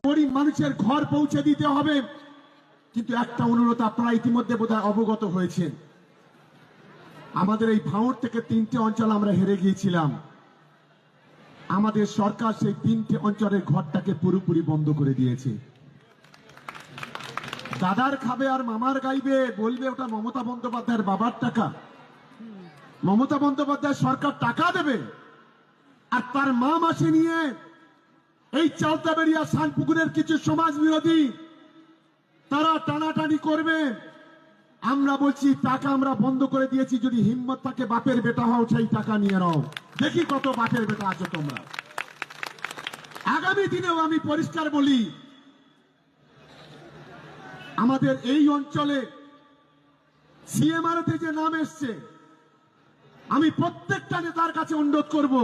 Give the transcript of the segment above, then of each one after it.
গরিব মানুষের ঘর পৌঁছে দিতে হবে। কিন্তু একটা অনুরোধ, আপনারা ইতিমধ্যে বোধহয় অবগত হয়েছেন, আমাদের এই ভাঙড় থেকে 3টে অঞ্চল আমরা হেরে গিয়েছিলাম। আমাদের সরকার সেই 3টে অঞ্চলের ঘরটাকে পুরোপুরি বন্ধ করে দিয়েছে। দাদার খাবে আর মামার গাইবে, বলবে ওটা মমতা বন্দ্যোপাধ্যায়ের বাবার টাকা। মমতা বন্দ্যোপাধ্যায় সরকার টাকা দেবে, আর তার মা মাসে নিয়ে এই চালতাবেড়িয়া শানপুকুরের কিছু সমাজ বিরোধী তারা টানাটানি করবে। আমরা বলছি টাকা আমরা বন্ধ করে দিয়েছি, যদি হিম্মত থাকে বাপের বেটা হও, সেই টাকা নিয়ে নাও, দেখি কত বাপের বেটা আছো তোমরা। আগামী দিনেও আমি পরিষ্কার বলি, আমাদের এই অঞ্চলে সিএমআরতে যে নাম এসছে, আমি প্রত্যেকটা নেতার কাছে অনুরোধ করব,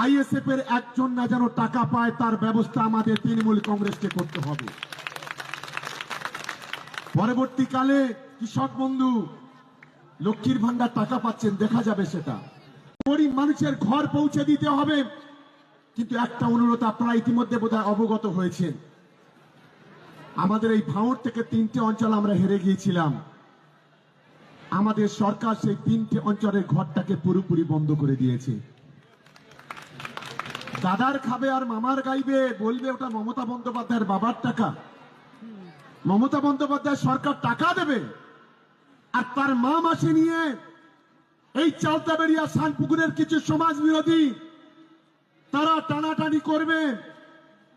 আইএসএফ এর একজন না যেন টাকা পায়, তার ব্যবস্থা আমাদের তৃণমূল কংগ্রেসকে করতে হবে। পরবর্তীকালে কৃষক বন্ধু লক্ষ্মীর ভান্ডার টাকা পাচ্ছেন, দেখা যাবে সেটা। গরিব মানুষের ঘর পৌঁছে দিতে হবে। কিন্তু একটা অনুরোধ, আপনারা ইতিমধ্যে বোধহয় অবগত হয়েছেন, আমাদের এই ভাঙড় থেকে 3টে অঞ্চল আমরা হেরে গিয়েছিলাম। আমাদের সরকার সেই 3টে অঞ্চলের ঘরটাকে পুরোপুরি বন্ধ করে দিয়েছে। দাদার খাবে আর মামার গাইবে, বলবে ওটা মমতা বন্দ্যোপাধ্যায়ের বাবার টাকা। মমতা বন্দ্যোপাধ্যায় সরকার টাকা দেবে, আর তার মা মাসে নিয়ে এই চালতাবেড়িয়া শানপুকুরের কিছু সমাজ বিরোধী তারা টানাটানি করবে।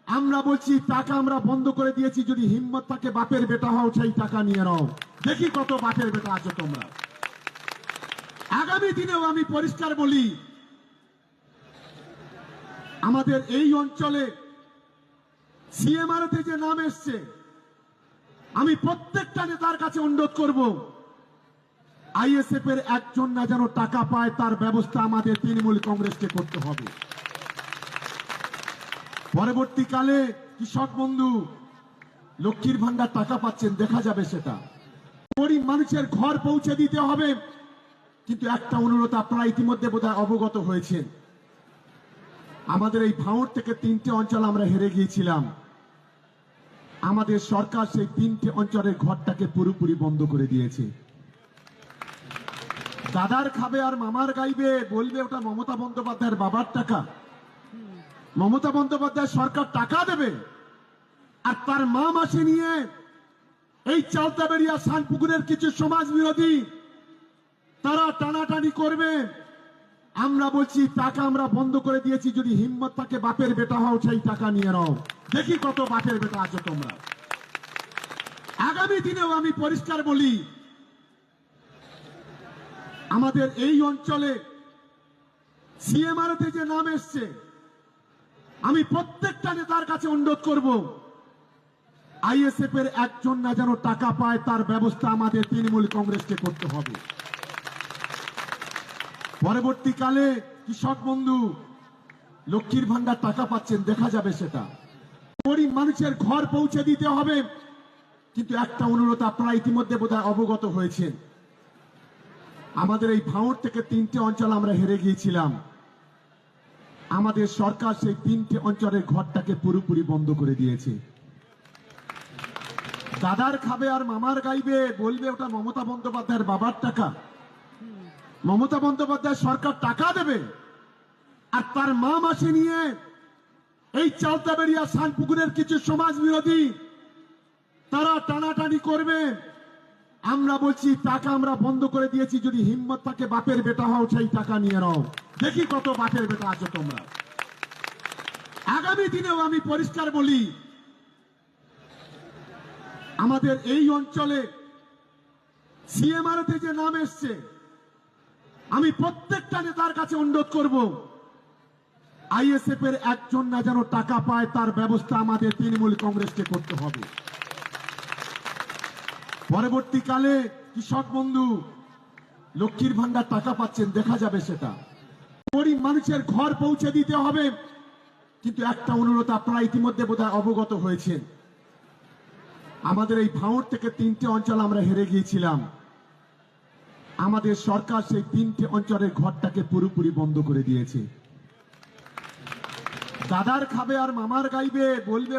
আমরা বলছি টাকা আমরা বন্ধ করে দিয়েছি, যদি হিম্মত থাকে বাপের বেটা হও, সেই টাকা নিয়ে নাও, দেখি কত বাপের বেটা আছো তোমরা। আগামী দিনেও আমি পরিষ্কার বলি, আমাদের এই অঞ্চলে সিএমআরতে যে নাম এসছে, আমি প্রত্যেকটা নেতার কাছে অনুরোধ করব, আইএসএফ এর একজন না যেন টাকা পায়, তার ব্যবস্থা আমাদের তৃণমূল কংগ্রেসকে করতে হবে। পরবর্তীকালে কৃষক বন্ধু লক্ষ্মীর ভান্ডার টাকা পাচ্ছেন, দেখা যাবে সেটা। গরিব মানুষের ঘর পৌঁছে দিতে হবে। কিন্তু একটা অনুরোধ, আপনারা ইতিমধ্যে বোধহয় অবগত হয়েছেন, আমাদের এই ভাঙড় থেকে 3টে অঞ্চল আমরা হেরে গিয়েছিলাম। আমাদের সরকার সেই 3টে অঞ্চলের ঘরটাকে পুরোপুরি বন্ধ করে দিয়েছে। দাদার খাবে আর মামার গাইবে, বলবে ওটা মমতা বন্দ্যোপাধ্যায়ের বাবার টাকা। মমতা বন্দ্যোপাধ্যায় সরকার টাকা দেবে, আর তার মা মাসে নিয়ে এই চালতাবেড়িয়া শানপুকুরের কিছু সমাজ বিরোধী তারা টানাটানি করবে। আমরা বলছি টাকা আমরা বন্ধ করে দিয়েছি, যদি হিম্মত থাকে বাপের বেটা হও, সেই টাকা নিয়ে নাও, দেখি কত বাপের বেটা আছো তোমরা। আগামী দিনেও আমি পরিষ্কার বলি, আমাদের এই অঞ্চলে সিএমআরতে যে নাম এসছে, আমি প্রত্যেকটা নেতার কাছে অনুরোধ করব, আইএসএফ এর একজন না যেন টাকা পায়, তার ব্যবস্থা আমাদের তৃণমূল কংগ্রেসকে করতে হবে। পরবর্তীকালে কৃষক বন্ধু লক্ষ্মীর ভান্ডার টাকা পাচ্ছেন, দেখা যাবে সেটা। গরিব মানুষের ঘর পৌঁছে দিতে হবে। কিন্তু একটা অনুরোধ, আপনারা ইতিমধ্যে বোধহয় অবগত হয়েছেন, আমাদের এই ভাঙড় থেকে 3টে অঞ্চল আমরা হেরে গিয়েছিলাম। আমাদের সরকার সেই 3টে অঞ্চলের ঘরটাকে পুরোপুরি বন্ধ করে দিয়েছে। দাদার খাবে আর মামার গাইবে, বলবে ওটা মমতা বন্দ্যোপাধ্যায়ের বাবার টাকা। মমতা বন্দ্যোপাধ্যায় সরকার টাকা দেবে, আর তার মা মাসে নিয়ে এই চালতাবেড়িয়া শানপুকুরের কিছু সমাজ বিরোধী তারা টানাটানি করবে। আমরা বলছি টাকা আমরা বন্ধ করে দিয়েছি, যদি হিম্মত থাকে বাপের বেটা হও, সেই টাকা নিয়ে নাও, দেখি কত বাপের বেটা আছো তোমরা। আগামী দিনেও আমি পরিষ্কার বলি, আমাদের এই অঞ্চলে সিএমআরতে যে নাম এসছে, আমি প্রত্যেকটা নেতার কাছে অনুরোধ করব, আইএসএফ এর একজন না যেন টাকা পায়, তার ব্যবস্থা আমাদের তৃণমূল কংগ্রেসকে করতে হবে। পরবর্তীকালে কৃষক বন্ধু লক্ষ্মীর ভান্ডার টাকা পাচ্ছেন, দেখা যাবে সেটা। গরিব মানুষের ঘর পৌঁছে দিতে হবে। কিন্তু একটা অনুরোধ, আপনারা ইতিমধ্যে বোধহয় অবগত হয়েছেন, আমাদের এই ভাঙড় থেকে 3টে অঞ্চল আমরা হেরে গিয়েছিলাম। আমাদের সরকার সেই 3টে অঞ্চলের ঘরটাকে পুরোপুরি বন্ধ করে দিয়েছে। দাদার খাবে আর মামার গাইবে, বলবে